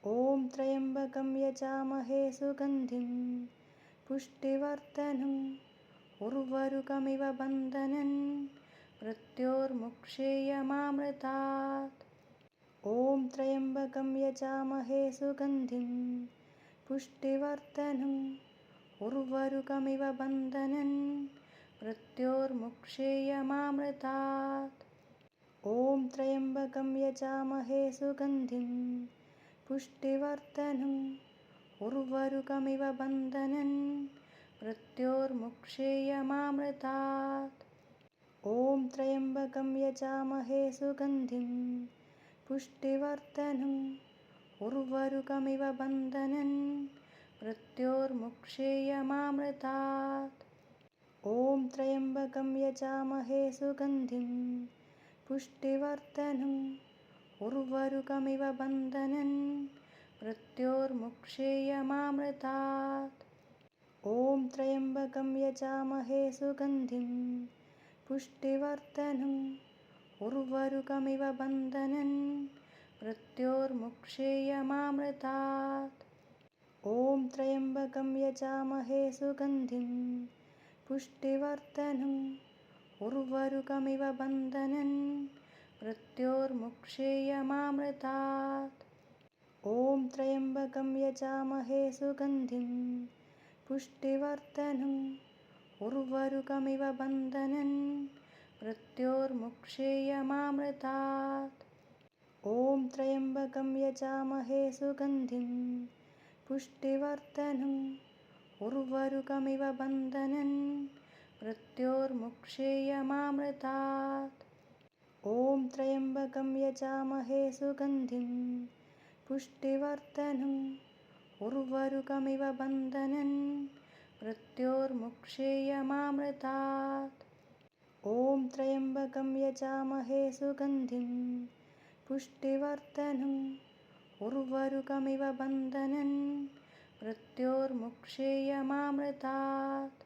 ॐ त्र्यम्बकं यजामहे सुगन्धिं पुष्टिवर्धनम् उर्वारुकमिव बन्धनं मृत्योर्मुक्षीयमामृतात्। ॐ त्र्यम्बकं यजामहे सुगन्धिं पुष्टिवर्धनम् उर्वारुकमिव बन्धनं मृत्योर्मुक्षीयमामृतात्। ॐ त्र्यम्बकं यजामहे सुगन्धिं पुष्टिवर्धनम् उर्वारुकमिव बन्धनं मृत्योर्मुक्षीयमामृतात्। ॐ त्र्यम्बकं यजामहे सुगन्धिं पुष्टिवर्धनम् उर्वारुकमिव बन्धनं मृत्योर्मुक्षीयमामृतात्। ॐ त्र्यम्बकं यजामहे सुगन्धिं पुष्टिवर्धनम् उर्वारुकमिव बन्धनं मृत्योर्मुक्षीयमामृतात्। ॐ त्र्यम्बकं यजामहे सुगन्धिं पुष्टिवर्धनम् उर्वारुकमिव बन्धनं मृत्योर्मुक्षीयमामृतात्। ॐ त्र्यम्बकं यजामहे सुगन्धिं पुष्टिवर्धनम् उर्वारुकमिव बन्धनं मृत्योर्मुक्षीयमामृतात्। ॐ त्र्यम्बकं यजामहे सुगन्धिं पुष्टिवर्धनम् उर्वारुकमिव बन्धनं मृत्योर्मुक्षीयमामृतात्। ॐ त्र्यम्बकं यजामहे सुगन्धिं पुष्टिवर्धनम् उर्वारुकमिव बन्धनं मृत्योर्मुक्षीयमामृतात्। ॐ त्र्यम्बकं यजामहे सुगन्धिं पुष्टिवर्धनम् उर्वारुकमिव बन्धनं मृत्योर्मुक्षीयमामृतात्। ॐ त्र्यम्बकं यजामहे सुगन्धिं पुष्टिवर्धनम् उर्वारुकमिव बन्धनं मृत्योर्मुक्षीयमामृतात्।